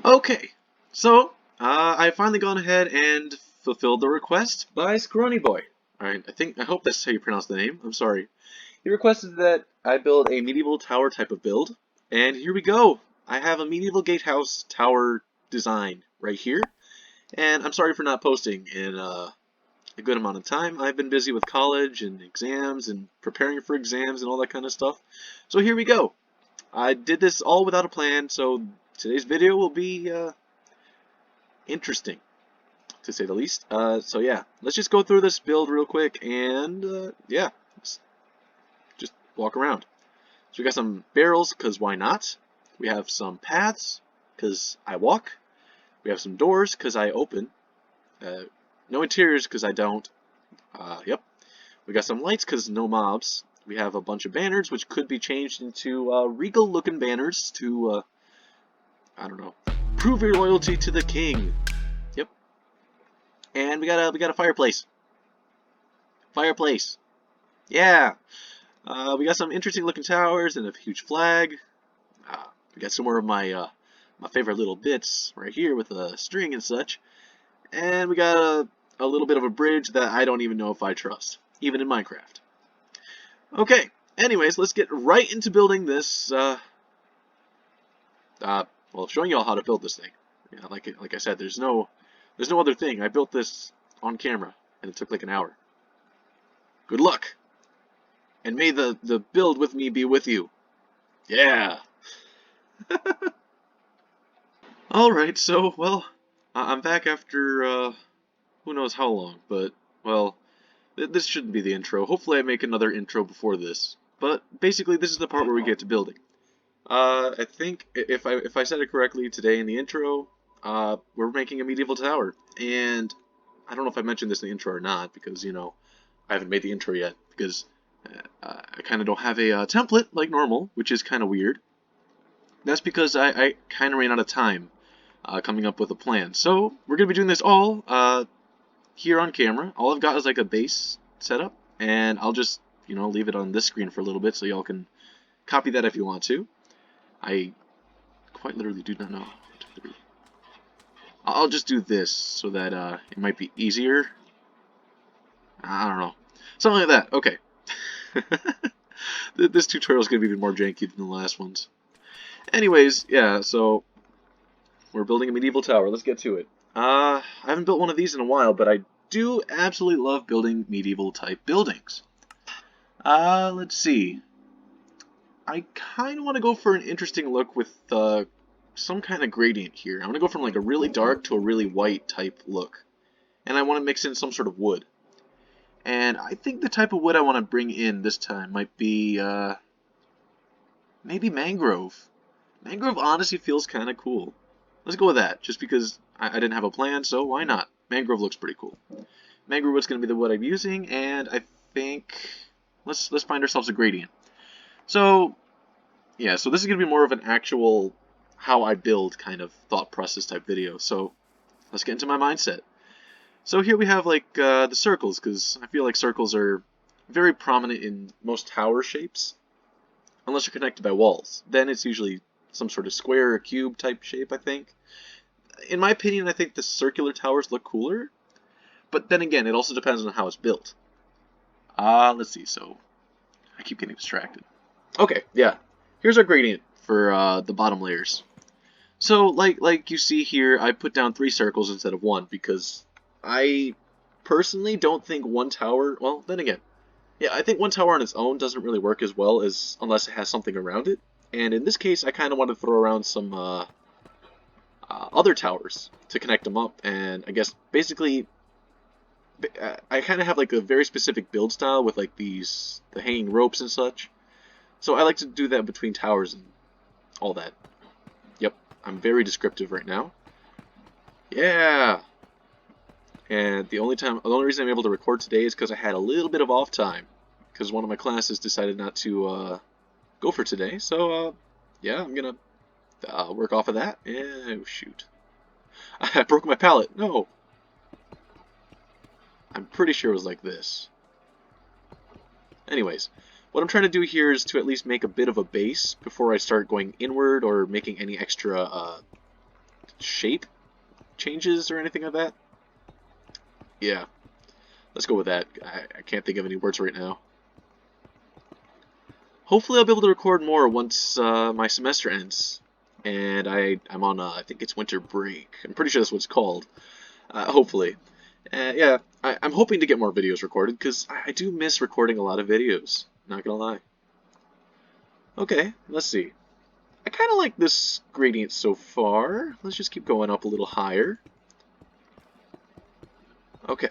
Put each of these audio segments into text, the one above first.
Okay, so I've finally gone ahead and fulfilled the request by Scrawny Boy. Alright, I hope that's how you pronounce the name. I'm sorry. He requested that I build a medieval tower type of build, and here we go. I have a medieval gatehouse tower design right here, and I'm sorry for not posting in a good amount of time. I've been busy with college and exams and preparing for exams and all that kind of stuff. So here we go. I did this all without a plan, so today's video will be interesting, to say the least. So yeah, let's just go through this build real quick, and yeah, let's just walk around. So we got some barrels, because why not? We have some paths, because I walk. We have some doors, because I open. No interiors, because I don't. Yep. We got some lights, because no mobs. We have a bunch of banners, which could be changed into regal-looking banners to, I don't know, prove your loyalty to the king. Yep. And we got a fireplace. Fireplace. Yeah. We got some interesting looking towers and a huge flag. We got some more of my my favorite little bits right here with a string and such. And we got a little bit of a bridge that I don't even know if I trust, even in Minecraft. Okay. Anyways, let's get right into building this. Well, showing y'all how to build this thing. Yeah, like I said, there's no other thing. I built this on camera, and it took like an hour. Good luck, and may the build with me be with you. Yeah. All right. So, well, I'm back after who knows how long, but well, this shouldn't be the intro. Hopefully, I make another intro before this. But basically, this is the part where we get to building. I think if I said it correctly today in the intro, we're making a medieval tower, and I don't know if I mentioned this in the intro or not because you know I haven't made the intro yet because I kind of don't have a template like normal, which is kind of weird. That's because I kind of ran out of time coming up with a plan. So we're gonna be doing this all here on camera. All I've got is like a base setup, and I'll just leave it on this screen for a little bit so y'all can copy that if you want to. I quite literally do not know. I'll just do this so that it might be easier. I don't know. Something like that. Okay. This tutorial is going to be even more janky than the last ones. Anyways, yeah, so we're building a medieval tower. Let's get to it. I haven't built one of these in a while, but I do absolutely love building medieval type buildings. Let's see. I kind of want to go for an interesting look with some kind of gradient here. I want to go from like a really dark to a really white type look. And I want to mix in some sort of wood. And I think the type of wood I want to bring in this time might be maybe mangrove. Mangrove honestly feels kind of cool. Let's go with that, just because I didn't have a plan, so why not? Mangrove looks pretty cool. Mangrove wood's going to be the wood I'm using, and I think let's find ourselves a gradient. So, yeah, so this is going to be more of an actual how I build kind of thought process type video. So, let's get into my mindset. So here we have like the circles, because I feel like circles are very prominent in most tower shapes. Unless you're connected by walls. Then it's usually some sort of square or cube type shape, I think. In my opinion, I think the circular towers look cooler. But then again, it also depends on how it's built. Let's see, so I keep getting distracted. Okay, yeah. Here's our gradient for the bottom layers. So, like you see here, I put down 3 circles instead of 1 because I personally don't think one tower... Well, then again, yeah, I think one tower on its own doesn't really work as well as unless it has something around it. And in this case, I kind of want to throw around some other towers to connect them up. And I guess basically, I kind of have like a very specific build style with like the hanging ropes and such. So I like to do that between towers and all that. Yep, I'm very descriptive right now. Yeah. And the only reason I'm able to record today is because I had a little bit of off time. Because one of my classes decided not to go for today. So, yeah, I'm going to work off of that. Oh, shoot. I broke my palette. No. I'm pretty sure it was like this. Anyways, what I'm trying to do here is to at least make a bit of a base before I start going inward or making any extra shape changes or anything like that. Yeah, let's go with that. I can't think of any words right now. Hopefully I'll be able to record more once my semester ends. And I'm on, I think it's winter break. I'm pretty sure that's what it's called. Hopefully. Yeah, I'm hoping to get more videos recorded, because I do miss recording a lot of videos. Not gonna lie. Okay, let's see. I kind of like this gradient so far. Let's just keep going up a little higher. Okay.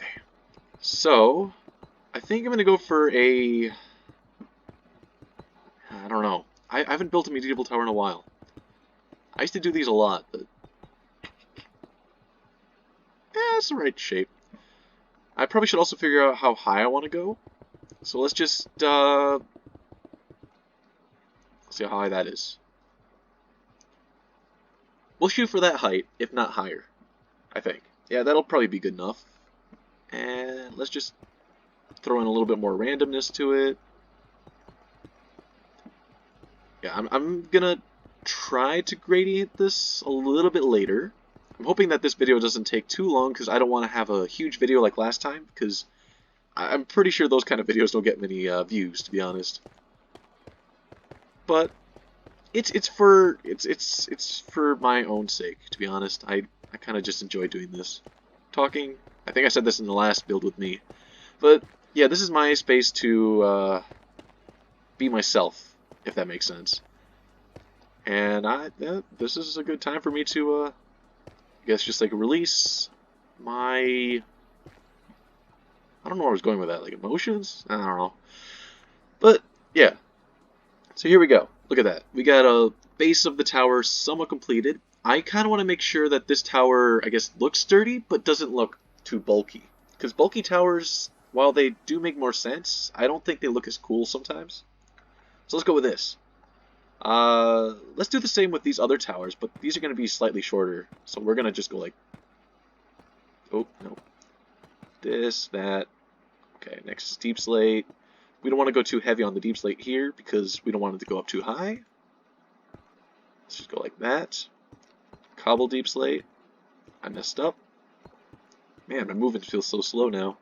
So, I think I'm gonna go for a... I don't know. I haven't built a medieval tower in a while. I used to do these a lot, but... yeah, it's the right shape. I probably should also figure out how high I want to go. So let's just, see how high that is. We'll shoot for that height, if not higher, I think. Yeah, that'll probably be good enough. And let's just throw in a little bit more randomness to it. Yeah, I'm gonna try to gradient this a little bit later. I'm hoping that this video doesn't take too long, because I don't want to have a huge video like last time, because I'm pretty sure those kind of videos don't get many views, to be honest. But it's for my own sake, to be honest. I kind of just enjoy doing this. Talking, I think I said this in the last build with me. But yeah, this is my space to be myself, if that makes sense. And this is a good time for me to, I guess, just like release my... I don't know where I was going with that, like emotions? I don't know. But yeah, so here we go. Look at that. We got a base of the tower somewhat completed. I kind of want to make sure that this tower, I guess, looks sturdy, but doesn't look too bulky. Because bulky towers, while they do make more sense, I don't think they look as cool sometimes. So let's go with this. Let's do the same with these other towers, but these are going to be slightly shorter. So we're going to just go like... oh, no. This, that. Okay, next is deep slate. We don't want to go too heavy on the deep slate here, because we don't want it to go up too high. Let's just go like that. Cobble deep slate. I messed up. Man, my movement feels so slow now.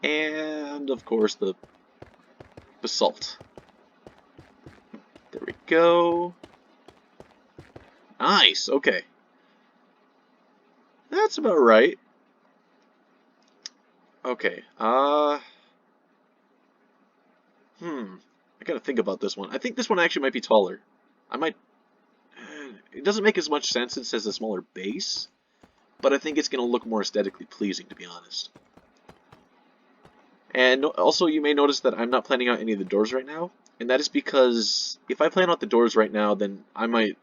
And, of course, the basalt. There we go. Nice, okay. That's about right. Okay, I gotta think about this one. I think this one actually might be taller. I might... it doesn't make as much sense since it has a smaller base, but I think it's gonna look more aesthetically pleasing, to be honest. And also, you may notice that I'm not planning out any of the doors right now, and that is because if I plan out the doors right now, then I might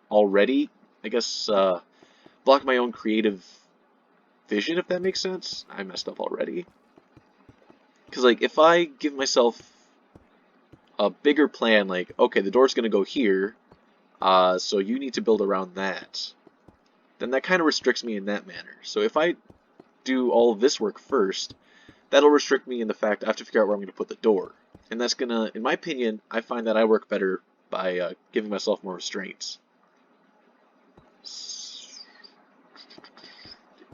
already, I guess, block my own creative vision, if that makes sense. I messed up already. Because, like, if I give myself a bigger plan, like, okay, the door's going to go here, so you need to build around that, then that kind of restricts me in that manner. So if I do all of this work first, that'll restrict me in the fact I have to figure out where I'm going to put the door. And that's going to, in my opinion, I find that I work better by giving myself more restraints.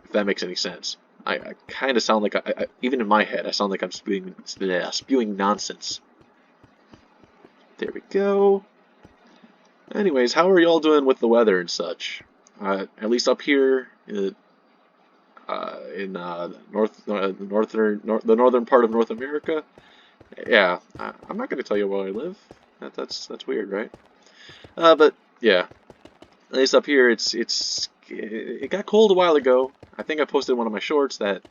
If that makes any sense. I kind of sound like, even in my head, I sound like I'm spewing nonsense. There we go. Anyways, how are y'all doing with the weather and such? At least up here in the northern part of North America. Yeah, I'm not going to tell you where I live. That's weird, right? But yeah, at least up here it got cold a while ago. I think I posted one of my shorts that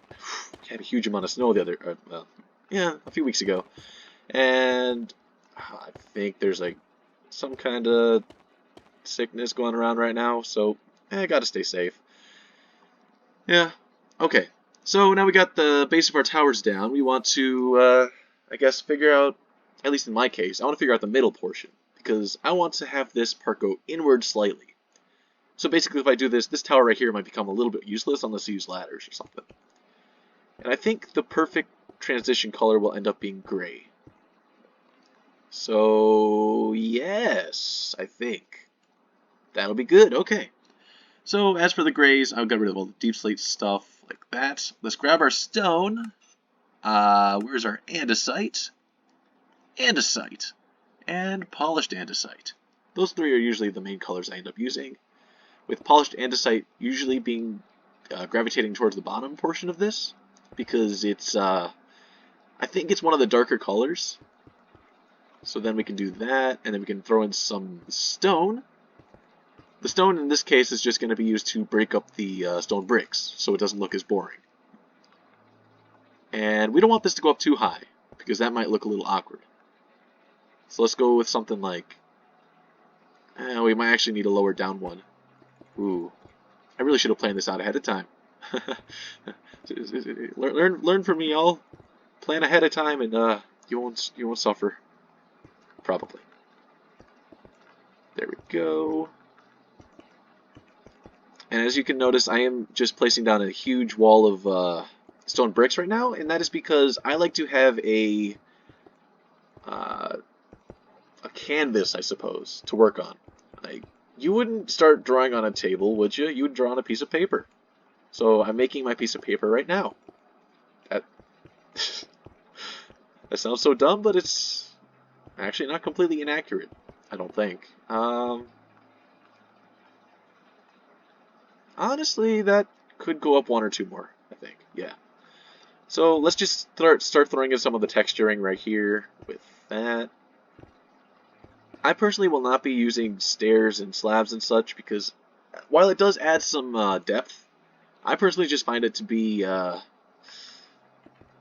had a huge amount of snow a few weeks ago, and I think there's like some kind of sickness going around right now, so I gotta stay safe. Yeah, okay. So now we got the base of our towers down. We want to, I guess, figure out, at least in my case, I want to figure out the middle portion, because I want to have this part go inward slightly. So basically, if I do this tower right here might become a little bit useless unless you use ladders or something. And I think the perfect transition color will end up being gray. So, yes, I think that'll be good. Okay. So as for the grays, I'll get rid of all the deep slate stuff like that. Let's grab our stone. Where's our andesite? Andesite. And polished andesite. Those three are usually the main colors I end up using, with polished andesite usually being gravitating towards the bottom portion of this, because it's, I think it's one of the darker colors. So then we can do that, and then we can throw in some stone. The stone in this case is just going to be used to break up the stone bricks, so it doesn't look as boring. And we don't want this to go up too high, because that might look a little awkward. So let's go with something like, we might actually need a lower down one. Ooh, I really should have planned this out ahead of time. learn from me, y'all. Plan ahead of time, and you won't suffer. Probably. There we go. And as you can notice, I am just placing down a huge wall of stone bricks right now, and that is because I like to have a canvas, I suppose, to work on. Like, you wouldn't start drawing on a table, would you? You would draw on a piece of paper. So I'm making my piece of paper right now. That, that sounds so dumb, but it's actually not completely inaccurate, I don't think. Honestly, that could go up one or two more, I think. Yeah. So let's just start throwing in some of the texturing right here with that. I personally will not be using stairs and slabs and such because while it does add some depth, I personally just find it to be, I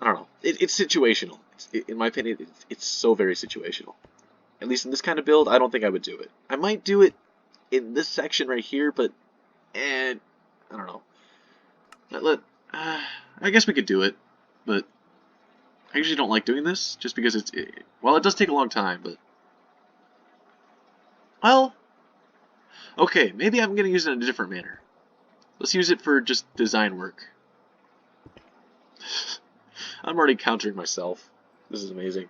don't know, it's situational. In my opinion, it's so very situational. At least in this kind of build, I don't think I would do it. I might do it in this section right here, but I don't know. I guess we could do it, but I usually don't like doing this just because well, it does take a long time, but well, okay, maybe I'm going to use it in a different manner. Let's use it for just design work. I'm already countering myself. This is amazing.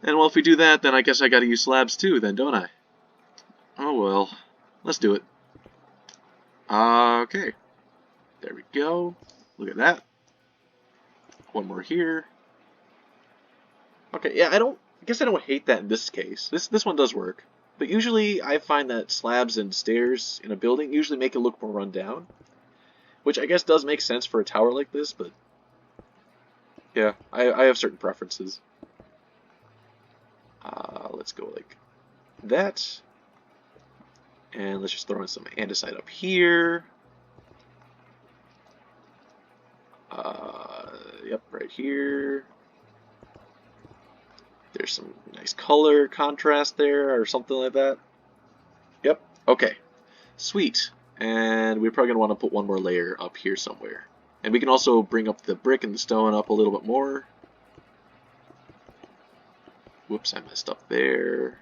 And well, if we do that, then I guess I got to use slabs too, then, don't I? Oh well, let's do it. Okay, there we go. Look at that. One more here. Okay, yeah, I guess I don't hate that in this case. This one does work. But usually I find that slabs and stairs in a building usually make it look more run down. Which I guess does make sense for a tower like this, but yeah, I have certain preferences. Let's go like that. And let's just throw in some andesite up here. Yep, right here. There's some nice color contrast there, or something like that. Yep, okay. Sweet. And we're probably going to want to put one more layer up here somewhere. And we can also bring up the brick and the stone up a little bit more. Whoops, I messed up there.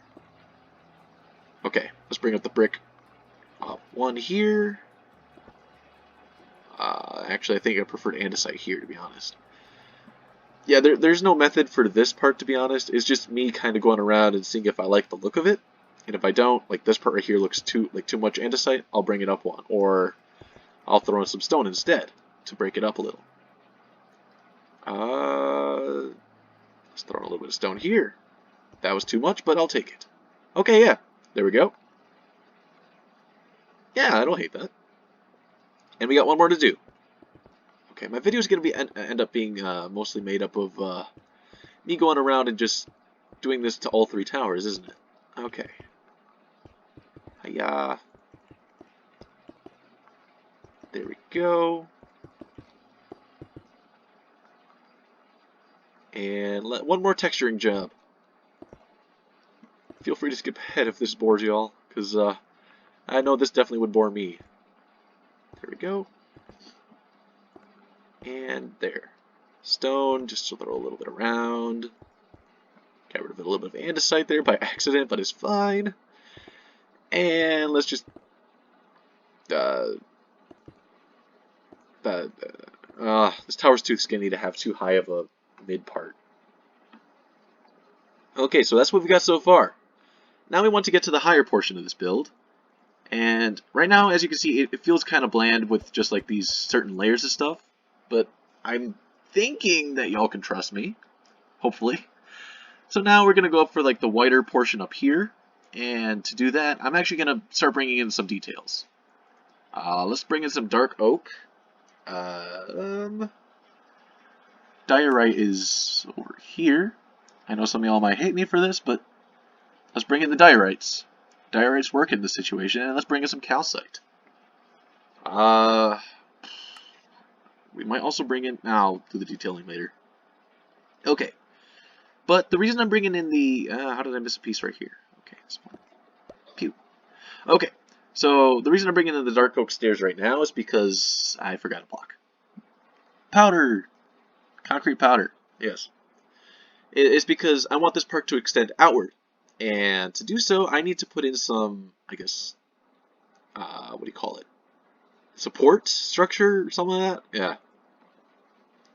Okay, let's bring up the brick up one here. Actually, I think I preferred andesite here, to be honest. Yeah, there's no method for this part, to be honest. It's just me kind of going around and seeing if I like the look of it. And if I don't, like this part right here looks too much andesite, I'll bring it up one. Or I'll throw in some stone instead to break it up a little. Let's throw in a little bit of stone here. That was too much, but I'll take it. Okay, yeah, there we go. Yeah, I don't hate that. And we got one more to do. Okay, my video is going to end up being mostly made up of me going around and just doing this to all three towers, isn't it? Okay. Hiya. There we go. And one more texturing job. Feel free to skip ahead if this bores y'all, because I know this definitely would bore me. There we go. And there. Stone, just to throw a little bit around. Got rid of a little bit of andesite there by accident, but it's fine. And let's just... this tower's too skinny to have too high of a mid part. Okay, so that's what we've got so far. Now we want to get to the higher portion of this build. And right now, as you can see, it feels kind of bland with just like these certain layers of stuff. But I'm thinking that y'all can trust me, hopefully. So now we're going to go up for like the whiter portion up here. And to do that, I'm actually going to start bringing in some details. Let's bring in some dark oak. Diorite is over here. I know some of y'all might hate me for this, but let's bring in the diorites. Diorites work in this situation, and let's bring in some calcite. We might also bring in... I'll do the detailing later. Okay. But the reason I'm bringing in the... how did I miss a piece right here? Okay, pew. Okay, so the reason I'm bringing in the dark oak stairs right now is because I forgot a block. Powder! Concrete powder, yes. It's because I want this part to extend outward. And to do so, I need to put in some, I guess, what do you call it? Support structure, something like that? Yeah.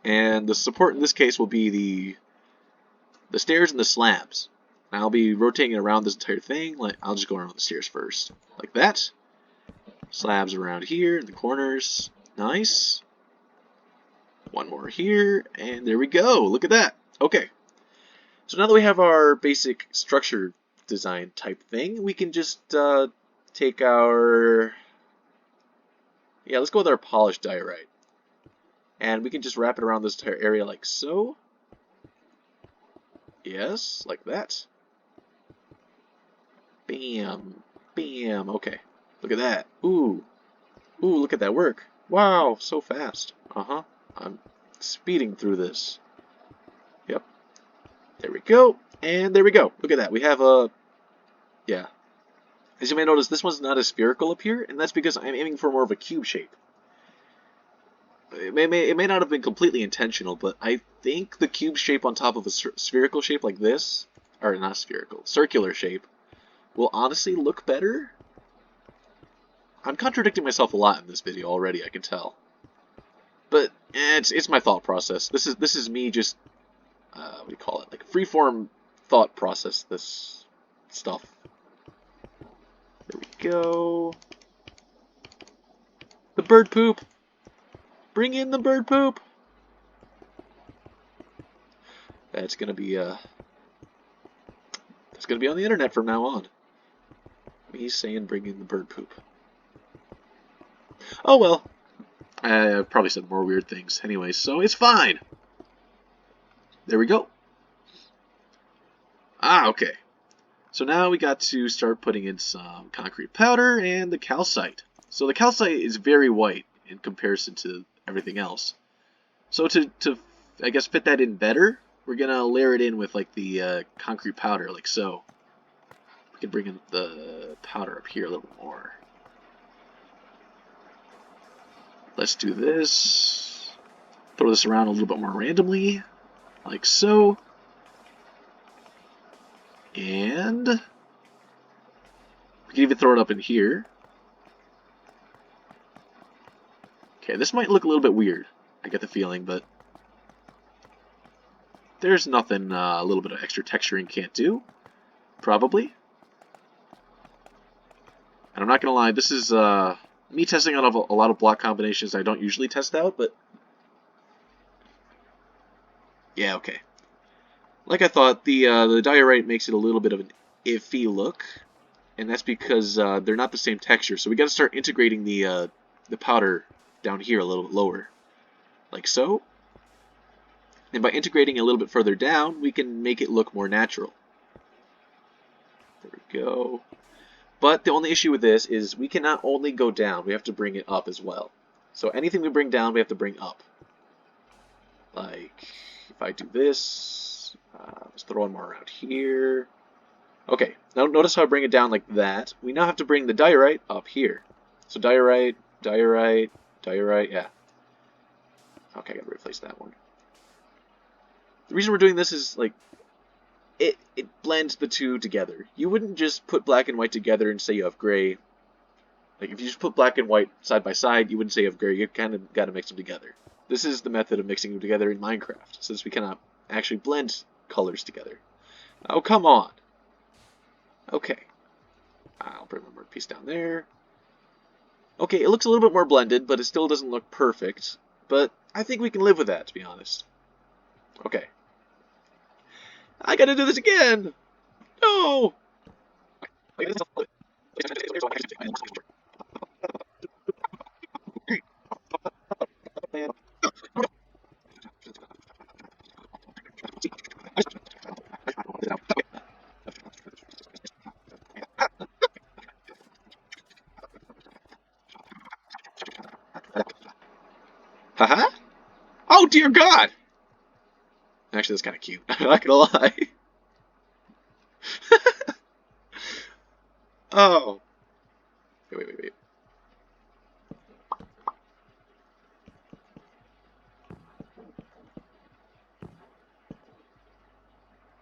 And the support in this case will be the stairs and the slabs. And I'll be rotating around this entire thing. Like, I'll just go around the stairs first. Like that. Slabs around here in the corners. Nice. One more here, and there we go. Look at that. Okay. So now that we have our basic structure design type thing, we can just take our... Yeah, let's go with our polished diorite. And we can just wrap it around this entire area like so. Yes, like that. Bam. Bam. Okay. Look at that. Ooh. Ooh, look at that work. Wow, so fast. Uh-huh. I'm speeding through this. Yep. There we go. And there we go. Look at that. We have a... Yeah. As you may notice, this one's not as spherical up here, and that's because I'm aiming for more of a cube shape. It may not have been completely intentional, but I think the cube shape on top of a spherical shape like this, or not spherical, circular shape, will honestly look better. I'm contradicting myself a lot in this video already, I can tell. But it's my thought process. This is me just what do you call it? Like freeform thought process. This stuff. There we go. The bird poop. Bring in the bird poop. That's gonna be on the internet from now on. Me saying bring in the bird poop. Oh well. I probably said more weird things anyway, so it's fine. There we go. Ah, okay. So now we got to start putting in some concrete powder and the calcite. So the calcite is very white in comparison to everything else. So to I guess fit that in better, we're gonna layer it in with like the concrete powder, like so. We can bring in the powder up here a little more. Let's do this. Throw this around a little bit more randomly, like so. And we can even throw it up in here. Okay, this might look a little bit weird, I get the feeling, but there's nothing a little bit of extra texturing can't do, probably. And I'm not gonna lie, this is me testing out a lot of block combinations I don't usually test out, but yeah, okay. Like I thought, the diorite makes it a little bit of an iffy look, and that's because they're not the same texture. So we got to start integrating the powder down here a little bit lower, like so. And by integrating a little bit further down, we can make it look more natural. There we go. But the only issue with this is we cannot only go down, we have to bring it up as well. So anything we bring down, we have to bring up. Like, if I do this, let's throw one more around here. Okay, now notice how I bring it down like that. We now have to bring the diorite up here. So diorite, diorite, diorite, yeah. Okay, I gotta replace that one. The reason we're doing this is, like, it blends the two together. You wouldn't just put black and white together and say you have gray. Like, if you just put black and white side by side, you wouldn't say you have gray. You kind of got to mix them together. This is the method of mixing them together in Minecraft, since we cannot actually blend colors together. Oh, come on. Okay. I'll bring one more piece down there. Okay, it looks a little bit more blended, but it still doesn't look perfect. But I think we can live with that, to be honest. Okay. I gotta do this again! No! Haha? Oh, dear God! Actually, that's kind of cute. I'm not gonna lie. Oh. Wait.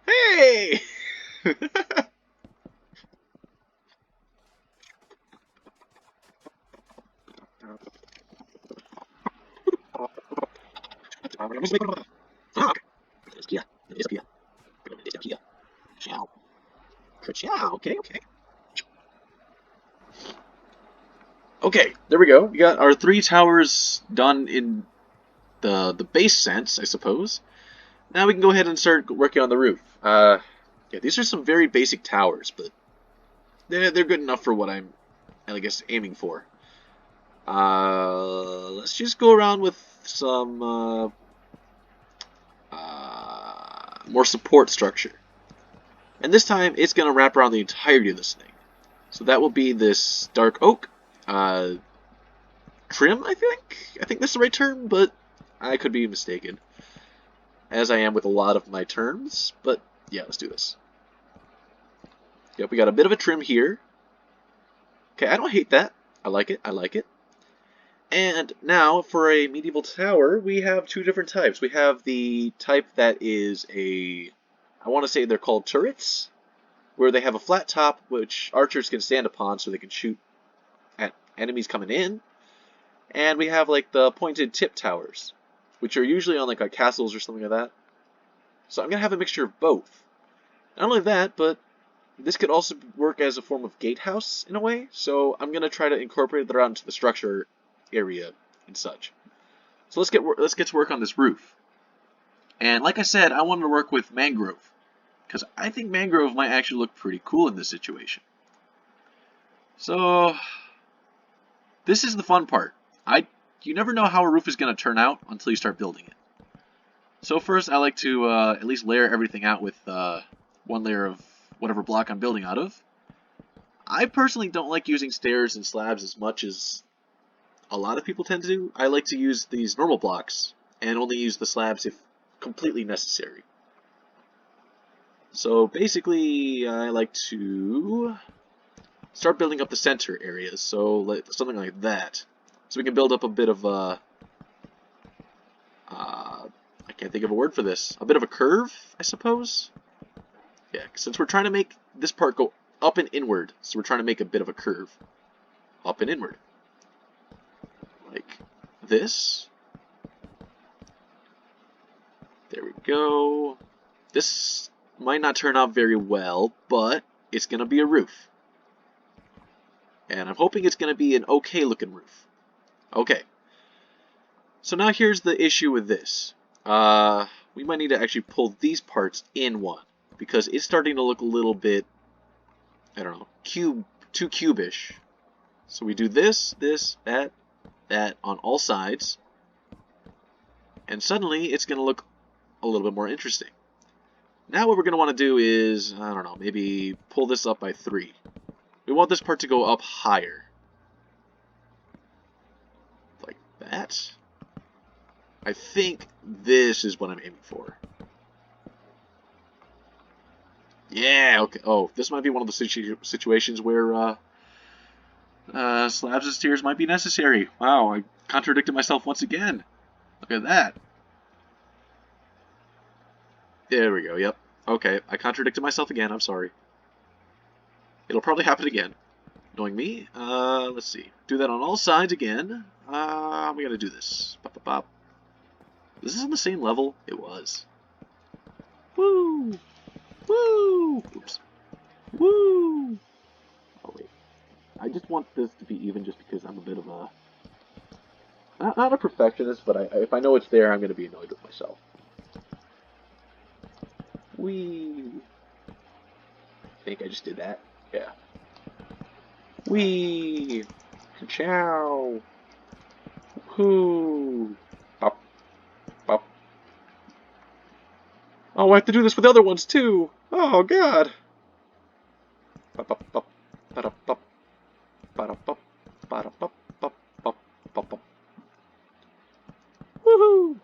Hey! Okay. Okay, there we go. We got our 3 towers done in the base sense, I suppose. Now we can go ahead and start working on the roof. Yeah, these are some very basic towers, but they're good enough for what I'm, I guess, aiming for. Let's just go around with some more support structure. And this time, it's going to wrap around the entirety of this thing. So that will be this dark oak trim, I think? I think that's the right term, but I could be mistaken. As I am with a lot of my terms, but yeah, let's do this. Yep, we got a bit of a trim here. Okay, I don't hate that. I like it. And now, for a medieval tower, we have 2 different types. We have the type that is I want to say they're called turrets, where they have a flat top which archers can stand upon so they can shoot at enemies coming in. And we have like the pointed tip towers, which are usually on like castles or something like that. So I'm going to have a mixture of both. Not only that, but this could also work as a form of gatehouse in a way, so I'm going to try to incorporate that out into the structure area and such. So let's get to work on this roof. And like I said, I wanted to work with mangrove, because I think mangrove might actually look pretty cool in this situation. So this is the fun part. You never know how a roof is going to turn out until you start building it. So first, I like to at least layer everything out with one layer of whatever block I'm building out of. I personally don't like using stairs and slabs as much as a lot of people tend to do. I like to use these normal blocks and only use the slabs if completely necessary. So basically, I like to start building up the center areas, so something like that. So we can build up a bit of I can't think of a word for this. A bit of a curve, I suppose? Yeah, since we're trying to make this part go up and inward, so we're trying to make a bit of a curve. Up and inward. Like this. There we go. This might not turn out very well, but it's going to be a roof. And I'm hoping it's going to be an okay looking roof. Okay. So now here's the issue with this. We might need to actually pull these parts in one, because it's starting to look a little bit, I don't know, too cubish. So we do this, that on all sides, and suddenly it's going to look a little bit more interesting. Now what we're going to want to do is, I don't know, maybe pull this up by 3. We want this part to go up higher. Like that. I think this is what I'm aiming for. Yeah, okay. Oh, this might be one of the situations where slabs and stairs might be necessary. Wow, I contradicted myself once again. Look at that. There we go, yep. Okay, I contradicted myself again, I'm sorry. It'll probably happen again. Knowing me, let's see. Do that on all sides again. We gotta do this. Bop, bop, bop. This is on the same level? It was. Woo! Woo! Oops. Woo! Oh, wait. I just want this to be even just because I'm a bit of not a perfectionist, but if I know it's there, I'm going to be annoyed with myself. Whee! I think I just did that. Yeah. Whee! Ka-chow! Whoo! Pop. Pop. Oh, I have to do this with other ones too! Oh, God! Pop, pop, pop. Ba-da-pop. Ba-da-pop. Ba-da-pop. Pop, pop, pop, pop. Woohoo!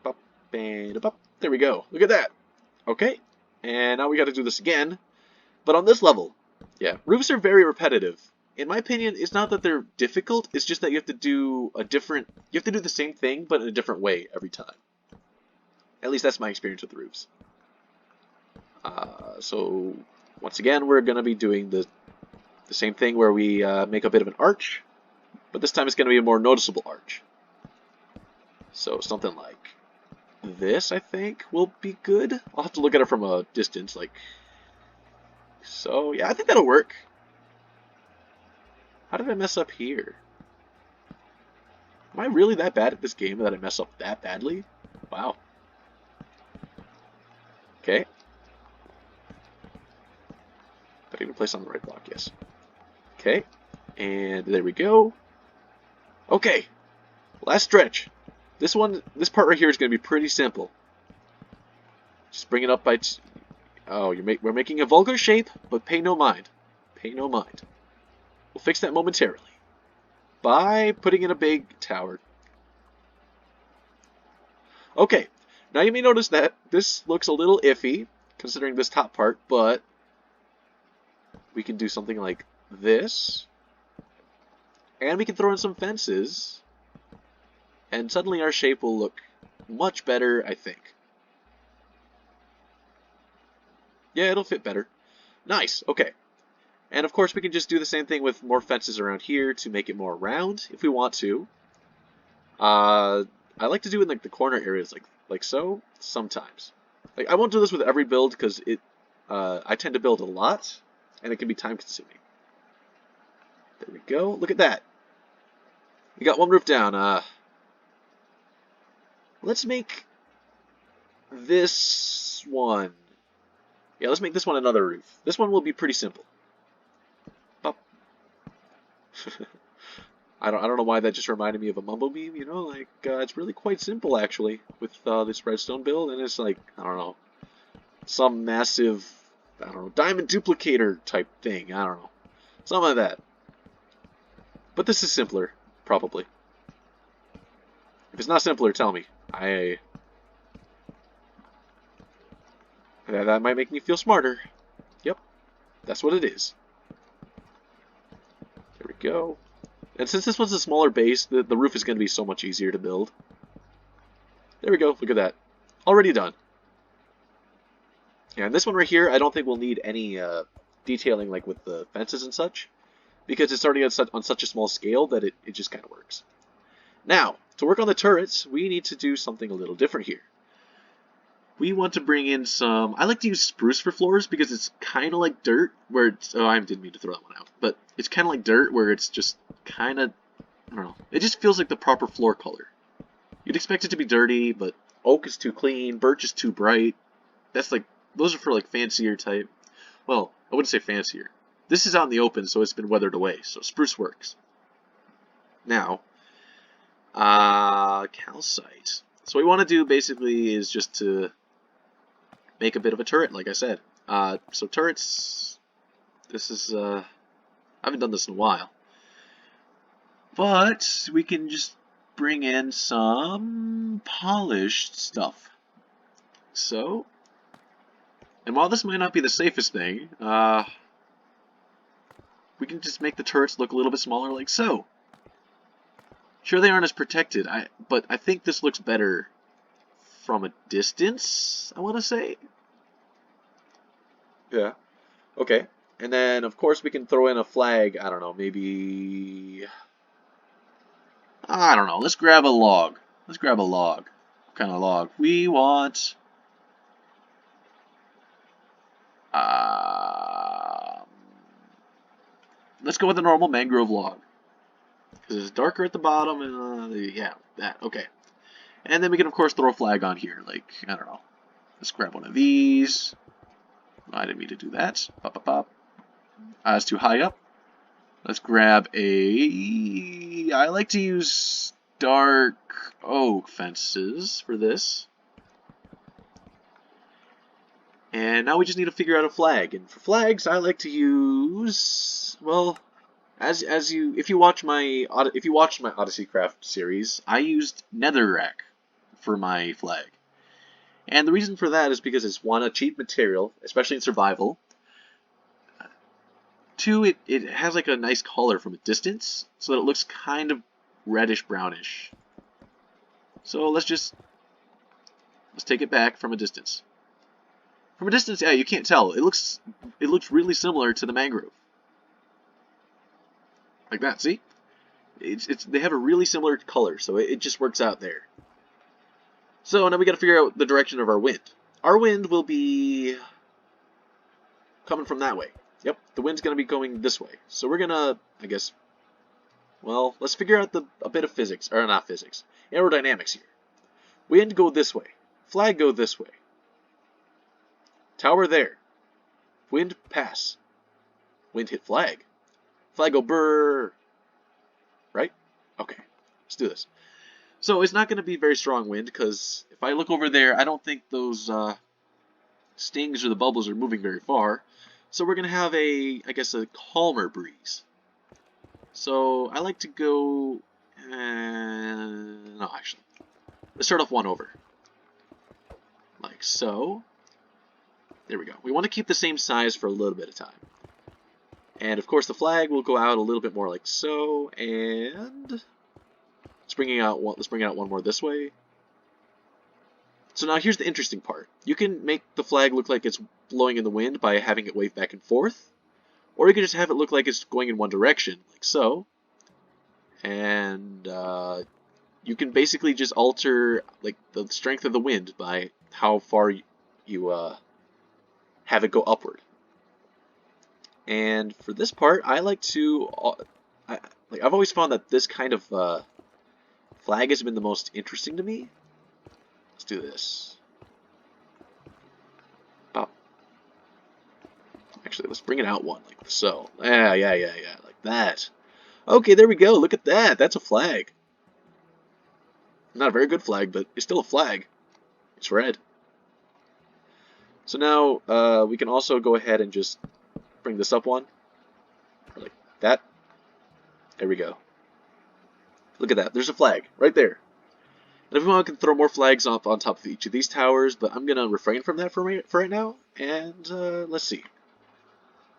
Pop, and pop. There we go. Look at that. Okay. And now we got to do this again, but on this level. Yeah, roofs are very repetitive. In my opinion, it's not that they're difficult, it's just that you have to do the same thing, but in a different way every time. At least that's my experience with roofs. So, once again, we're going to be doing the same thing where we make a bit of an arch, but this time it's going to be a more noticeable arch. So, something like this, I think, will be good. I'll have to look at it from a distance, like so. Yeah, I think that'll work. How did I mess up here? Am I really that bad at this game that I mess up that badly? Wow. Okay. Did I even place on the right block? Yes. Okay. And there we go. Okay. Last stretch. This part right here is going to be pretty simple. Just bring it up by... Oh, we're making a vulgar shape, but pay no mind. Pay no mind. We'll fix that momentarily. By putting in a big tower. Okay. Now you may notice that this looks a little iffy, considering this top part, but we can do something like this. And we can throw in some fences. And suddenly our shape will look much better, I think. Yeah, it'll fit better. Nice, okay. And of course we can just do the same thing with more fences around here to make it more round, if we want to. I like to do it in like the corner areas, like so, sometimes. Like I won't do this with every build, because I tend to build a lot, and it can be time consuming. There we go, look at that. We got one roof down. Let's make this one. Yeah, let's make this one another roof. This one will be pretty simple. Pop. I don't know why that just reminded me of a mumble beam, you know, like, it's really quite simple, actually, with this redstone build, and it's like, I don't know, some massive, I don't know, diamond duplicator type thing, I don't know, something like that. But this is simpler, probably. If it's not simpler, tell me. That might make me feel smarter. Yep, that's what it is. There we go. And since this one's a smaller base, the roof is going to be so much easier to build. There we go, look at that. Already done. Yeah, and this one right here, I don't think we'll need any detailing like with the fences and such, because it's already on such a small scale that it just kind of works. Now, to work on the turrets, we need to do something a little different here. We want to bring in some... I like to use spruce for floors because it's kind of like dirt, where it's... Oh, I didn't mean to throw that one out. But it's kind of like dirt, where it's just kind of... I don't know. It just feels like the proper floor color. You'd expect it to be dirty, but oak is too clean, birch is too bright. That's like... Those are for like fancier type... Well, I wouldn't say fancier. This is out in the open, so it's been weathered away, so spruce works. Now... calcite. So what we want to do, basically, is just to... make a bit of a turret, like I said. So turrets, this is, I haven't done this in a while. But we can just bring in some polished stuff. So, and while this might not be the safest thing, we can just make the turrets look a little bit smaller like so. Sure, they aren't as protected, but I think this looks better from a distance, I want to say. Yeah. Okay. And then, of course, we can throw in a flag. I don't know, maybe... I don't know. Let's grab a log. Let's grab a log. What kind of log? We want... let's go with a normal mangrove log. Because it's darker at the bottom, and yeah, that, okay. And then we can, of course, throw a flag on here, like, I don't know. Let's grab one of these. I didn't mean to do that. Pop, pop, pop. It's too high up. Let's grab a... I like to use dark oak fences for this. And now we just need to figure out a flag. And for flags, I like to use... Well, if you watched my Odyssey Craft series, I used netherrack for my flag. And the reason for that is because it's, one, a cheap material, especially in survival. Two, it has like a nice color from a distance, so that it looks kind of reddish brownish. So let's take it back from a distance. From a distance, yeah, you can't tell. It looks really similar to the mangrove. Like that, see? They have a really similar color, so it just works out there. So now we got to figure out the direction of our wind. Our wind will be coming from that way. Yep, the wind's going to be going this way. So we're going to, I guess, well, let's figure out a bit of physics, or not physics, aerodynamics here. Wind go this way. Flag go this way. Tower there. Wind pass. Wind hit flag. Flag go brrr. Right? Okay, let's do this. So it's not going to be very strong wind, because if I look over there, I don't think those stings or the bubbles are moving very far. So we're going to have I guess, a calmer breeze. So I like to go... no, actually. Let's start off one over. Like so. There we go. We want to keep the same size for a little bit of time. And of course the flag will go out a little bit more like so. And let's bring it out one more this way. So now here's the interesting part. You can make the flag look like it's blowing in the wind by having it wave back and forth. Or you can just have it look like it's going in one direction, like so. And you can basically just alter like the strength of the wind by how far you have it go upward. And for this part, I like to... I've always found that this kind of flag has been the most interesting to me. Let's do this. Oh. Actually, let's bring it out one, like so. Yeah, like that. Okay, there we go. Look at that. That's a flag. Not a very good flag, but it's still a flag. It's red. So now we can also go ahead and just bring this up one. Like that. There we go. Look at that. There's a flag right there. And if we want, we can throw more flags up on top of each of these towers, but I'm going to refrain from that for right now. And let's see.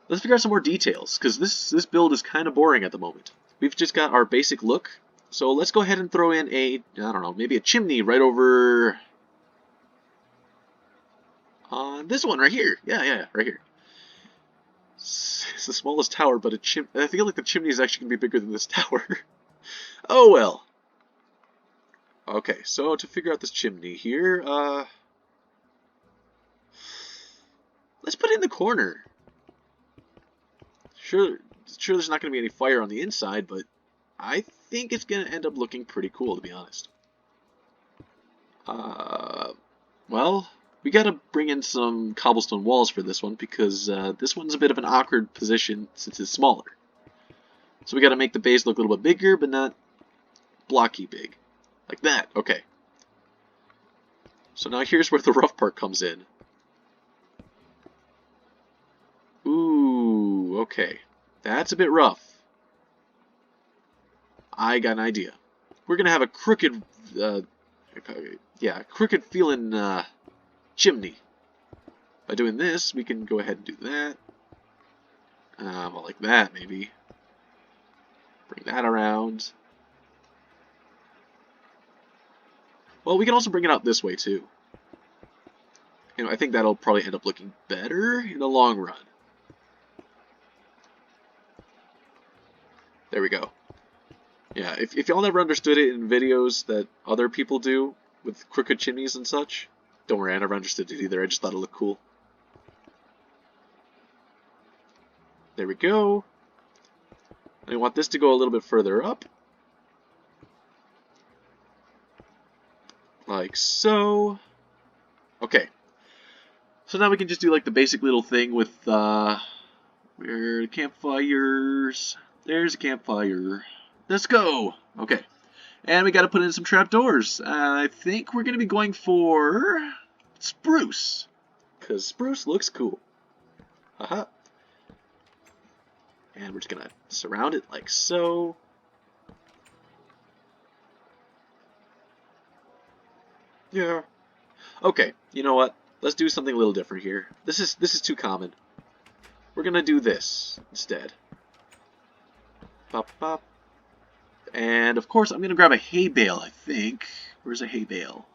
Let's figure out some more details, because this build is kind of boring at the moment. We've just got our basic look. So let's go ahead and throw in I don't know, maybe a chimney right over on this one right here. Yeah, right here. It's the smallest tower, but I feel like the chimney is actually going to be bigger than this tower. Oh well. Okay, so to figure out this chimney here, let's put it in the corner. Sure there's not going to be any fire on the inside, but I think it's going to end up looking pretty cool, to be honest. Well, we got to bring in some cobblestone walls for this one, because this one's a bit of an awkward position since it's smaller. So we got to make the base look a little bit bigger, but not blocky big. Like that, okay. So now here's where the rough part comes in. Ooh, okay. That's a bit rough. I got an idea. We're gonna have a crooked, crooked feeling chimney. By doing this, we can go ahead and do that. Well, like that, maybe. Bring that around. Well, we can also bring it out this way, too. You know, I think that'll probably end up looking better in the long run. There we go. Yeah, if y'all never understood it in videos that other people do with crooked chimneys and such, don't worry, I never understood it either. I just thought it looked cool. There we go. And I want this to go a little bit further up. Like so. Okay. So now we can just do like the basic little thing with where the campfires. There's a campfire. Let's go. Okay. And we got to put in some trapdoors. I think we're going to be going for spruce. Because spruce looks cool. Haha. And we're just going to surround it like so. Yeah. Okay, you know what? Let's do something a little different here. This is too common. We're going to do this instead. Pop, pop. And of course, I'm going to grab a hay bale, I think. Where's a hay bale?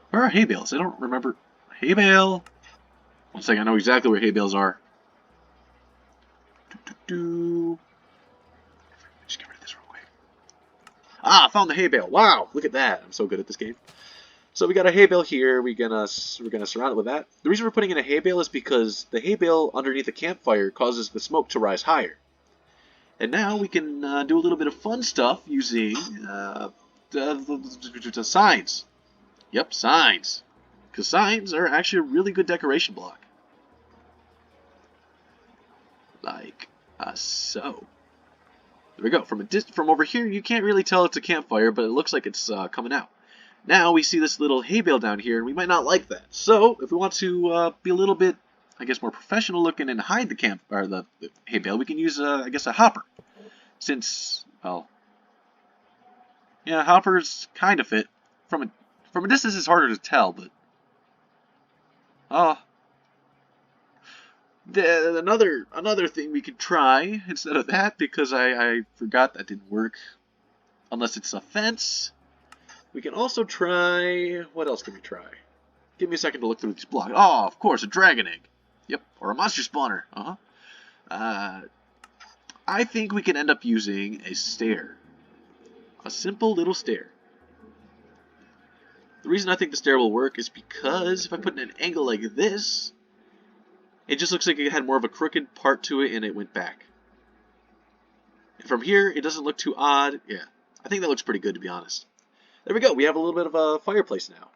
Where are hay bales? I don't remember. Hay bale. One second, I know exactly where hay bales are. Just get rid of this real quick. Ah, I found the hay bale. Wow, look at that. I'm so good at this game. So we got a hay bale here. We're gonna surround it with that. The reason we're putting in a hay bale is because the hay bale underneath the campfire causes the smoke to rise higher. And now we can do a little bit of fun stuff using the signs. Yep, signs. Because signs are actually a really good decoration block. Like so. There we go. From over here, you can't really tell it's a campfire, but it looks like it's coming out. Now we see this little hay bale down here, and we might not like that. So if we want to be a little bit, I guess, more professional looking and hide the hay bale, we can use, I guess, a hopper. Since, well, yeah, hoppers kind of fit. From a distance, it's harder to tell, but another thing we could try instead of that, because I forgot that didn't work. Unless it's a fence. We can also try... What else can we try? Give me a second to look through these blocks. Oh, of course, a dragon egg. Yep, or a monster spawner. I think we can end up using a stair. A simple little stair. The reason I think the stair will work is because if I put in an angle like this, it just looks like it had more of a crooked part to it and it went back. And from here, it doesn't look too odd. Yeah, I think that looks pretty good, to be honest. There we go. We have a little bit of a fireplace now.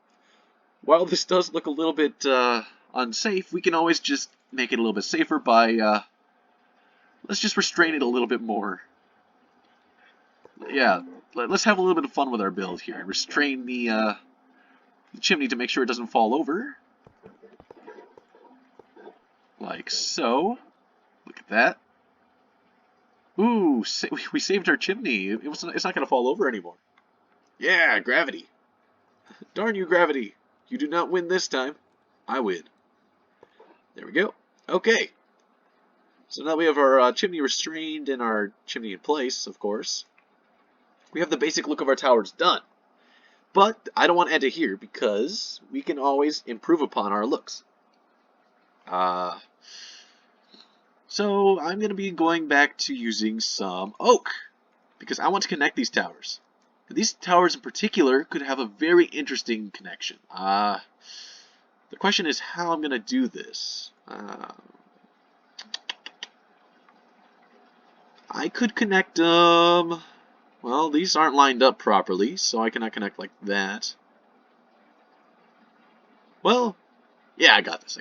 While this does look a little bit unsafe, we can always just make it a little bit safer by, let's just restrain it a little bit more. Yeah, let's have a little bit of fun with our build here. Restrain the chimney to make sure it doesn't fall over. Like so. Look at that. Ooh, we saved our chimney. It's not going to fall over anymore. Yeah, gravity. Darn you, gravity. You do not win this time. I win. There we go. Okay. So now we have our chimney restrained and our chimney in place, of course. We have the basic look of our towers done. But I don't want to end it here because we can always improve upon our looks. So I'm going to be going back to using some oak because I want to connect these towers. These towers in particular could have a very interesting connection. The question is how I'm going to do this. I could connect them. Well, these aren't lined up properly, so I cannot connect like that. Well, yeah, I got this.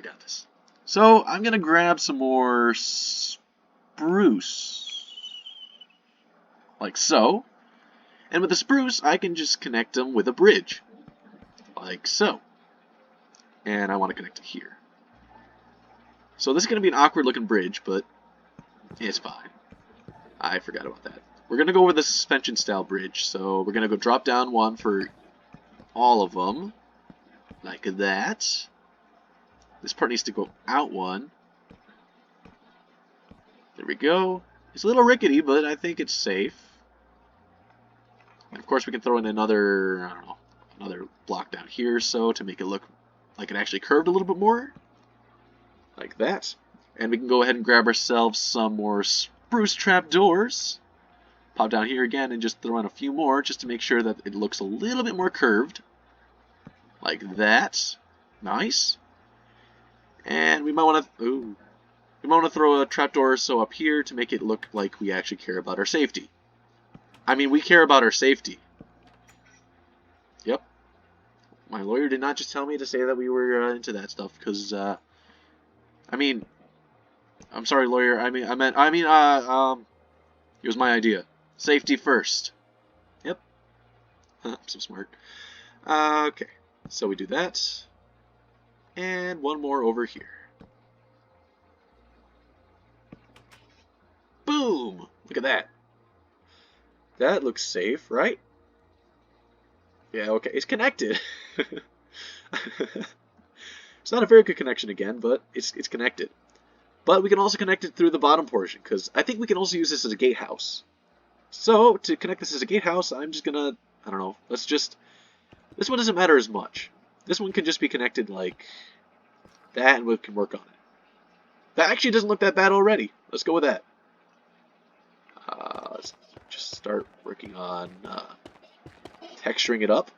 So I'm going to grab some more spruce. Like so. And with the spruce, I can just connect them with a bridge. Like so. And I want to connect it here. So this is going to be an awkward looking bridge, but it's fine. I forgot about that. We're going to go with the suspension style bridge. So we're going to go drop down one for all of them. Like that. This part needs to go out one. There we go. It's a little rickety, but I think it's safe. And of course we can throw in another, I don't know, another block down here so to make it look like it actually curved a little bit more. Like that. And we can go ahead and grab ourselves some more spruce trapdoors. Pop down here again and just throw in a few more just to make sure that it looks a little bit more curved. Like that. Nice. And we might want to throw a trapdoor or so up here to make it look like we actually care about our safety. I mean, we care about our safety. Yep. My lawyer did not just tell me to say that we were into that stuff, because, I mean, I'm sorry, lawyer. It was my idea. Safety first. Yep. I'm so smart. Okay. So we do that. And one more over here. Boom! Look at that. That looks safe, right? Yeah, okay. It's connected. It's not a very good connection again, but it's connected. But we can also connect it through the bottom portion, because I think we can also use this as a gatehouse. So, to connect this as a gatehouse, I'm just gonna, I don't know, this one doesn't matter as much. This one can just be connected like that, and we can work on it. That actually doesn't look that bad already. Let's go with that. Let's just start working on texturing it up.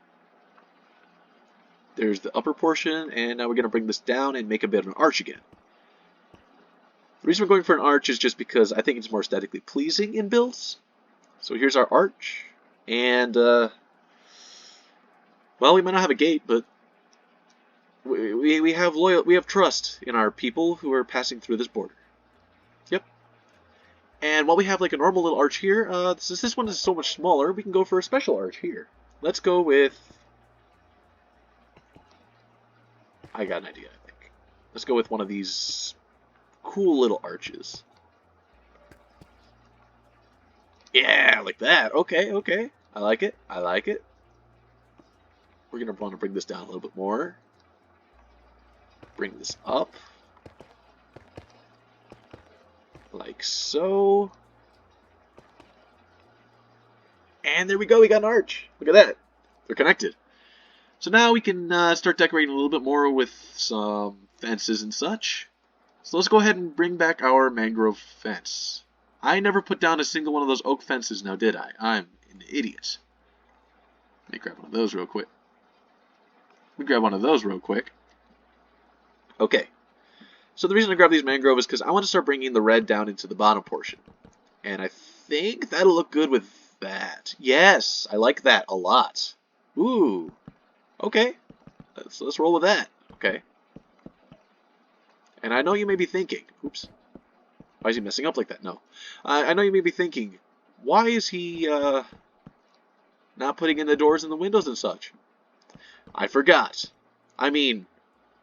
There's the upper portion, and now we're going to bring this down and make a bit of an arch again. The reason we're going for an arch is just because I think it's more aesthetically pleasing in builds. So here's our arch, and well, we might not have a gate, but we have trust in our people who are passing through this border. Yep. And while we have like a normal little arch here, since this one is so much smaller, we can go for a special arch here. Let's go with... I got an idea, I think. Let's go with one of these cool little arches. Yeah, like that. Okay, okay. I like it. I like it. We're going to want to bring this down a little bit more. Bring this up. Like so. And there we go, we got an arch. Look at that. They're connected. So now we can start decorating a little bit more with some fences and such. So let's go ahead and bring back our mangrove fence. I never put down a single one of those oak fences now, did I? I'm an idiot. Let me grab one of those real quick. Okay. So the reason I grabbed these mangrove is because I want to start bringing the red down into the bottom portion. And I think that'll look good with that. Yes, I like that a lot. Ooh. Okay. Let's roll with that. Okay. And I know you may be thinking, oops. Why is he messing up like that? No. I know you may be thinking, why is he not putting in the doors and the windows and such? I forgot. I mean,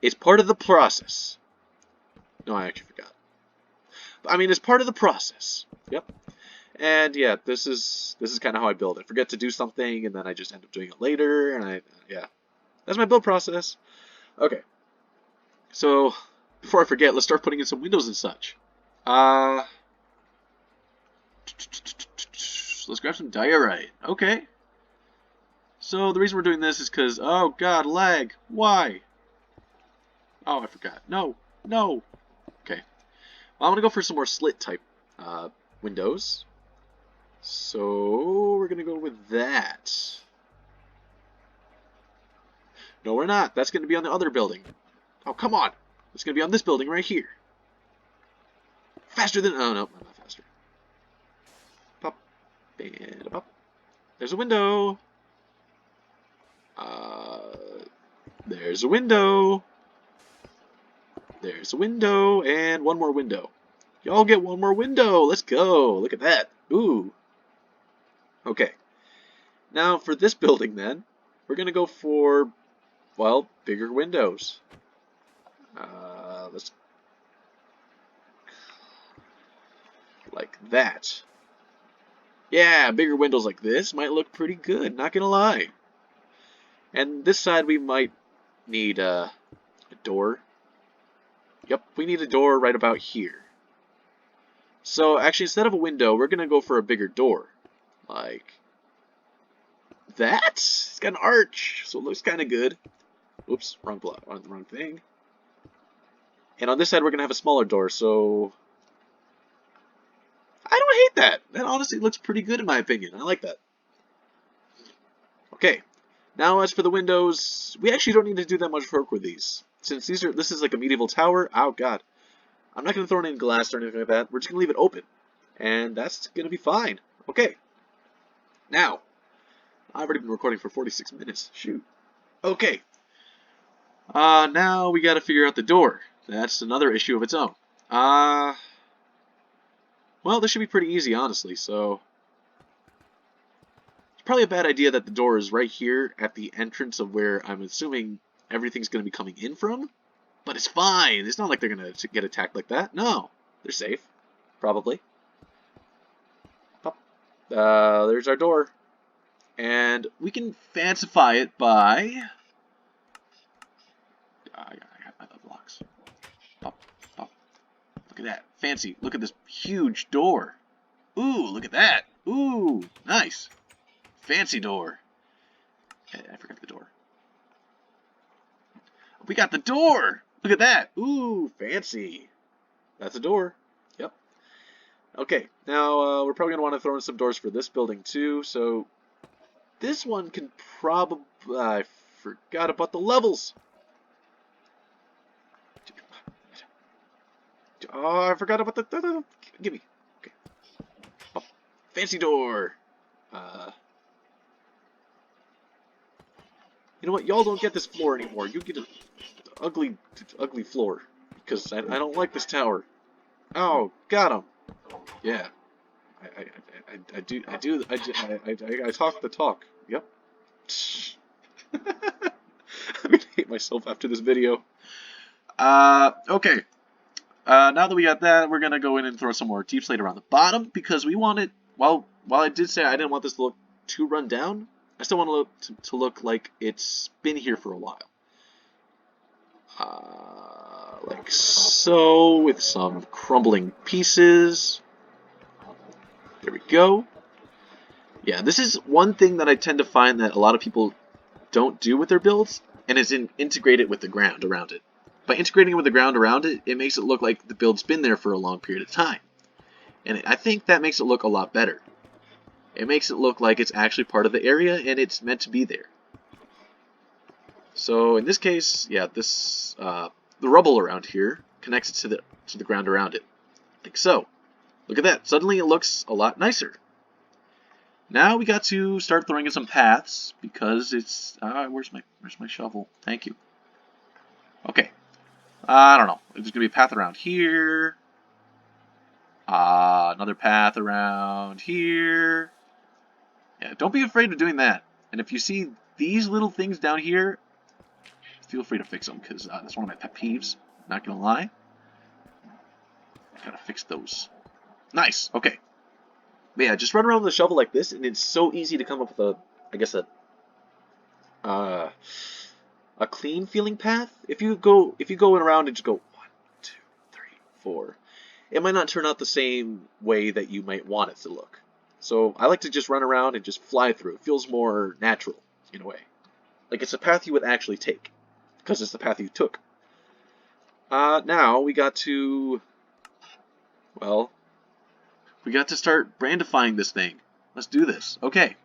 it's part of the process. No, I actually forgot. I mean, it's part of the process. Yep. And yeah, this is kind of how I build. I forget to do something, and then I just end up doing it later. And yeah, that's my build process. Okay. So before I forget, let's start putting in some windows and such. Let's grab some diorite. Okay. So the reason we're doing this is because, oh god, lag. Why? Oh, I forgot. No. No. Okay. Well, I'm going to go for some more slit type windows. So we're going to go with that. No, we're not. That's going to be on the other building. Oh, come on. It's going to be on this building right here. Faster than... Oh, no. I'm not faster. Pop. And pop. There's a window. There's a window. There's a window. And one more window. Y'all get one more window. Let's go. Look at that. Ooh. Okay. Now, for this building, then, we're going to go for, well, bigger windows. Let's... like that. Yeah, bigger windows like this might look pretty good, not gonna lie. And this side we might need a door. Yep, we need a door right about here. So actually, instead of a window, we're gonna go for a bigger door. Like that? It's got an arch, so it looks kind of good. Oops, wrong block, wrong thing. And on this side, we're gonna have a smaller door, so I don't hate that. That honestly looks pretty good in my opinion. I like that. Okay. Now as for the windows, we actually don't need to do that much work with these. Since this is like a medieval tower, oh god. I'm not going to throw in glass or anything like that. We're just going to leave it open. And that's going to be fine. Okay. Now, I've already been recording for 46 minutes. Shoot. Okay. Now we gotta figure out the door. That's another issue of its own. Well, this should be pretty easy, honestly, so... It's probably a bad idea that the door is right here at the entrance of where I'm assuming everything's gonna be coming in from. But it's fine. It's not like they're gonna get attacked like that. No. They're safe. Probably. Pop. There's our door. And we can fancify it by... I got my blocks. Pop, pop. Look at that. Fancy. Look at this huge door. Ooh, look at that. Ooh, nice. Fancy door. Okay, I forgot the door. We got the door. Look at that. Ooh, fancy. That's a door. Yep. Okay, now we're probably going to want to throw in some doors for this building too. So this one can probably... I forgot about the levels. Oh, I forgot about the... Give me. Okay. Oh, fancy door. You know what? Y'all don't get this floor anymore. You get an ugly floor. Because I don't like this tower. Oh, got him. Yeah. I talk the talk. Yep. I'm gonna hate myself after this video. Okay. Now that we got that, we're gonna go in and throw some more deep slate around the bottom because we want it. While I did say I didn't want this to look too run down, I still want it to look like it's been here for a while. Like so, with some crumbling pieces. There we go. Yeah, this is one thing that I tend to find that a lot of people don't do with their builds, and is integrate it with the ground around it. By integrating it with the ground around it, it makes it look like the build's been there for a long period of time. And I think that makes it look a lot better. It makes it look like it's actually part of the area, and it's meant to be there. So in this case, yeah, this the rubble around here connects it to the ground around it, like so. Look at that. Suddenly it looks a lot nicer. Now we got to start throwing in some paths because it's where's my shovel? Thank you. Okay. I don't know. There's gonna be a path around here. Another path around here. Yeah, don't be afraid of doing that. And if you see these little things down here, feel free to fix them, because that's one of my pet peeves. Not gonna lie. Gotta fix those. Nice. Okay. But yeah, just run around with a shovel like this, and it's so easy to come up with a clean feeling path. If you go around and just go 1, 2, 3, 4, it might not turn out the same way that you might want it to look. So I like to just run around and just fly through. It feels more natural in a way, like it's a path you would actually take, because it's the path you took. Now we got to, well, we got to start brandifying this thing. Let's do this. Okay.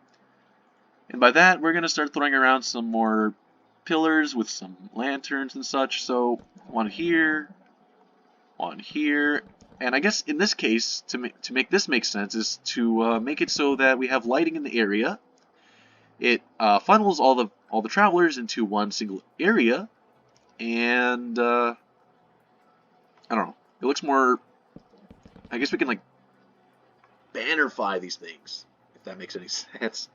And by that, we're going to start throwing around some more pillars with some lanterns and such. So, one here, and I guess in this case, to make this make sense, is to make it so that we have lighting in the area. It funnels all the travelers into one single area, and I don't know. It looks more. I guess we can like bannerfy these things, if that makes any sense.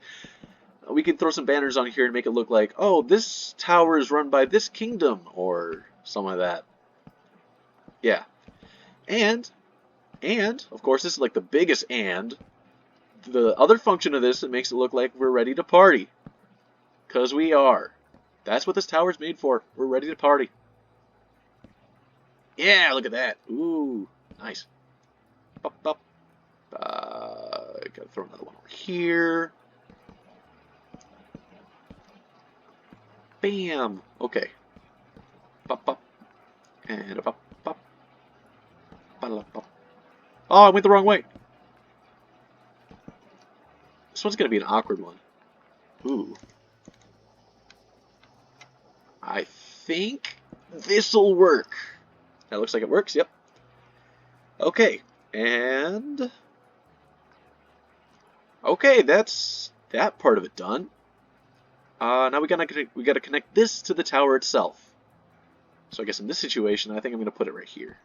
We can throw some banners on here and make it look like, oh, this tower is run by this kingdom, or something like that. Yeah. And, of course, this is like the biggest and. The other function of this, it makes it look like we're ready to party. Because we are. That's what this tower's made for. We're ready to party. Yeah, look at that. Ooh, nice. Pop, pop. Gotta throw another one over here. Bam. Okay. Pop, pop. And a pop, pop. Pop. Oh, I went the wrong way. This one's gonna be an awkward one. Ooh. I think this'll work. That looks like it works, yep. Okay, and... okay, that's that part of it done. Now we gotta connect this to the tower itself. So I guess in this situation, I think I'm going to put it right here.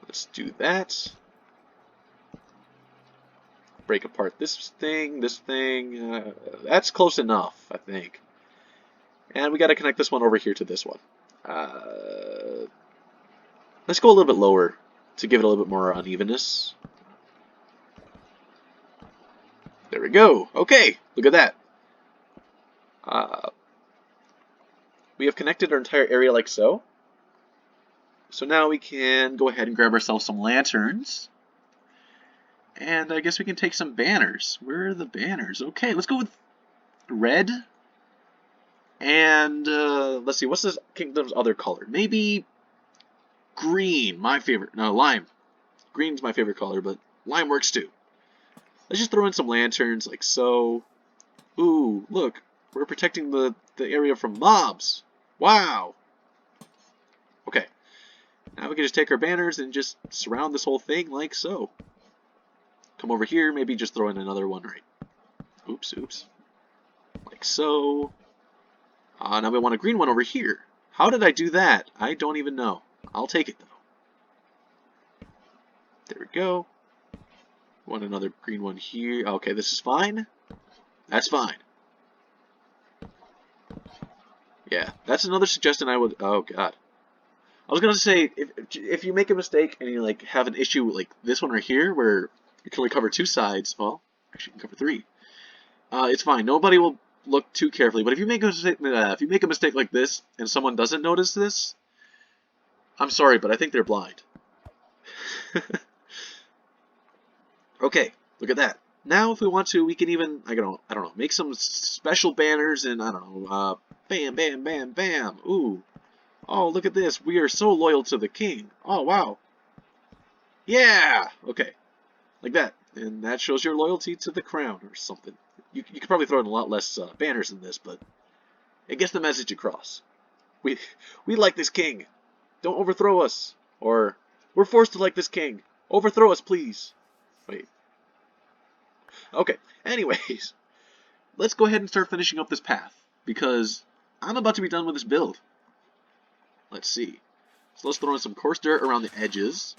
Let's do that. Break apart this thing, that's close enough, I think. And we got to connect this one over here to this one. Let's go a little bit lower to give it a little bit more unevenness. There we go. Okay, look at that. We have connected our entire area like so. So now we can go ahead and grab ourselves some lanterns. And I guess we can take some banners. Where are the banners? Okay, let's go with red. And let's see, what's this kingdom's other color? Maybe green, my favorite. No, lime. Green's my favorite color, but lime works too. Let's just throw in some lanterns like so. Ooh, look, we're protecting the area from mobs. Wow. Okay, now we can just take our banners and just surround this whole thing like so. Come over here, maybe just throw in another one right. Oops. Like so. Now we want a green one over here. How did I do that? I don't even know. I'll take it though. There we go. Want another green one here. Okay, this is fine. That's fine. Yeah, that's another suggestion I would... Oh, God. I was going to say, if you make a mistake and you like have an issue like this one right here, where you can only cover 2 sides, well, actually you can cover 3. It's fine. Nobody will look too carefully. But if you make a mistake like this and someone doesn't notice this, I'm sorry, but I think they're blind. Okay, look at that. Now, if we want to, we can even, I don't know, make some special banners and, I don't know, bam, bam, bam, bam. Ooh. Oh, look at this. We are so loyal to the king. Oh, wow. Yeah! Okay. Like that. And that shows your loyalty to the crown or something. You could probably throw in a lot less banners than this, but it gets the message across. We like this king. Don't overthrow us. Or, we're forced to like this king. Overthrow us, please. Wait. Okay, anyways, let's go ahead and start finishing up this path, because I'm about to be done with this build. Let's see. So let's throw in some coarse dirt around the edges,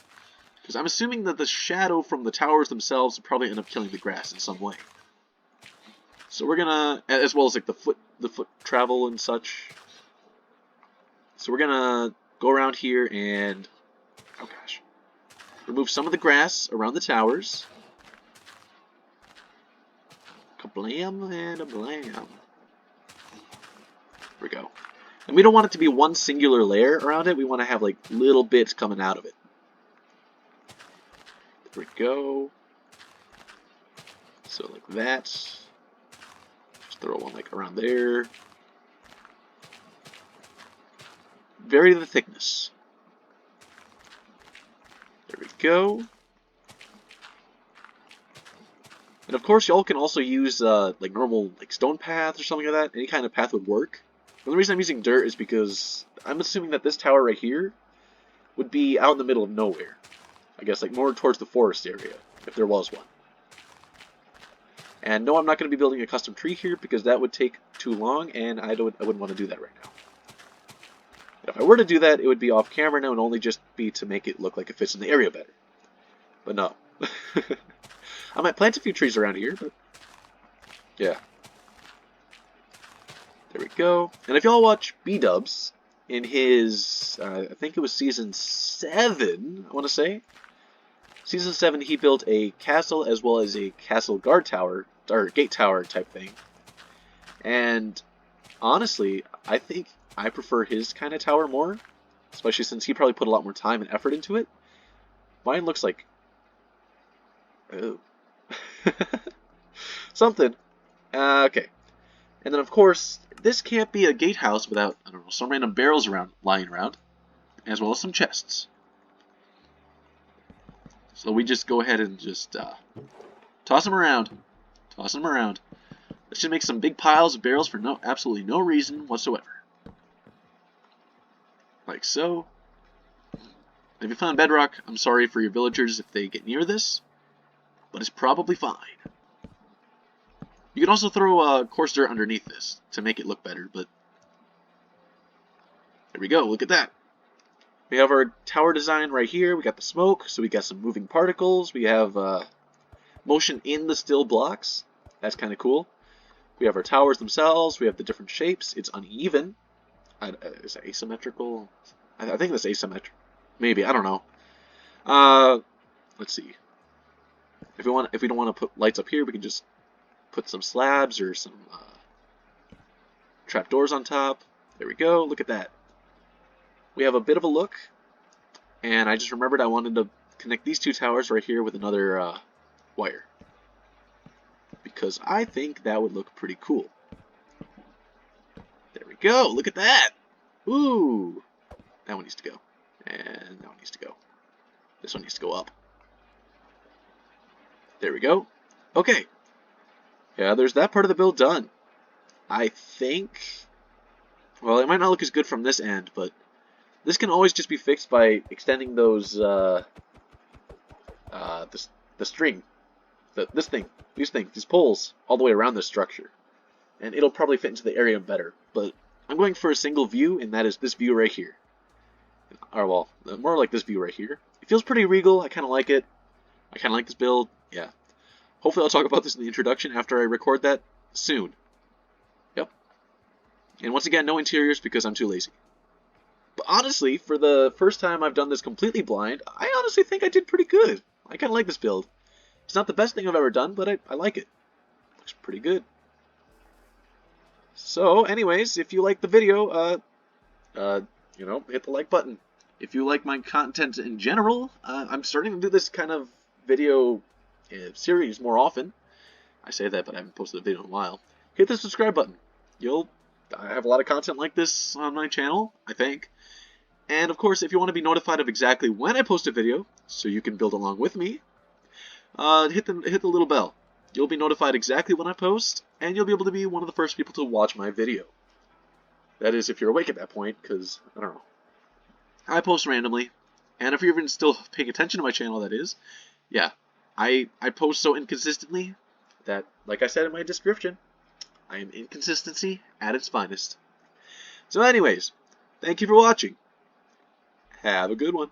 because I'm assuming that the shadow from the towers themselves will probably end up killing the grass in some way. So we're gonna, as well as like the foot travel and such. So we're gonna go around here and, oh gosh, remove some of the grass around the towers. Kablam and a blam. There we go. And we don't want it to be one singular layer around it. We want to have like little bits coming out of it. There we go. So like that. Just throw one like around there. Vary the thickness. There we go. And of course, y'all can also use like normal like stone paths or something like that. Any kind of path would work. The reason I'm using dirt is because I'm assuming that this tower right here would be out in the middle of nowhere. I guess like more towards the forest area, if there was one. And no, I'm not going to be building a custom tree here because that would take too long, and I wouldn't want to do that right now. If I were to do that, it would be off camera, and it would only just be to make it look like it fits in the area better. But no. I might plant a few trees around here, but yeah. There we go. And if y'all watch B-Dubs in his, I think it was season 7, I want to say. Season 7, he built a castle as well as a castle guard tower, or gate tower type thing. And honestly, I think I prefer his kind of tower more, especially since he probably put a lot more time and effort into it. Mine looks like, oh, something. Okay. And then, of course, this can't be a gatehouse without, I don't know, some random barrels lying around, as well as some chests. So we just go ahead and just toss them around. Toss them around. Let's just make some big piles of barrels for absolutely no reason whatsoever. Like so. If you found bedrock, I'm sorry for your villagers if they get near this, but it's probably fine. You can also throw coarse dirt underneath this to make it look better, but There we go, look at that. We have our tower design right here. We got the smoke, so we got some moving particles. We have motion in the still blocks. That's kind of cool. We have our towers themselves. We have the different shapes. It's uneven. Is it asymmetrical? I think that's asymmetric. Maybe, I don't know. Let's see. If we don't want to put lights up here, we can just put some slabs or some trapdoors on top. There we go. Look at that. We have a bit of a look, and I just remembered I wanted to connect these two towers right here with another wire, because I think that would look pretty cool. There we go. Look at that. Ooh. That one needs to go. And that one needs to go. This one needs to go up. There we go. Okay. Yeah, there's that part of the build done. I think... Well, it might not look as good from this end, but this can always just be fixed by extending those, the string. These poles, all the way around this structure. And it'll probably fit into the area better. But I'm going for a single view, and that is this view right here. Or, well, more like this view right here. It feels pretty regal. I kind of like it. I kind of like this build. Yeah. Hopefully I'll talk about this in the introduction after I record that soon. Yep. And once again, no interiors because I'm too lazy. But honestly, for the first time I've done this completely blind, I honestly think I did pretty good. I kind of like this build. It's not the best thing I've ever done, but I like it. Looks pretty good. So, anyways, if you like the video, you know, hit the like button. If you like my content in general, I'm starting to do this kind of video series more often. I say that, but I haven't posted a video in a while. Hit the subscribe button. I have a lot of content like this on my channel, I think. And of course, if you want to be notified of exactly when I post a video, so you can build along with me, hit the little bell. You'll be notified exactly when I post, and you'll be able to be one of the first people to watch my video. That is, if you're awake at that point, because, I don't know. I post randomly, and if you're even still paying attention to my channel, that is, yeah, I post so inconsistently that, like I said in my description, I am inconsistency at its finest. So anyways, thank you for watching. Have a good one.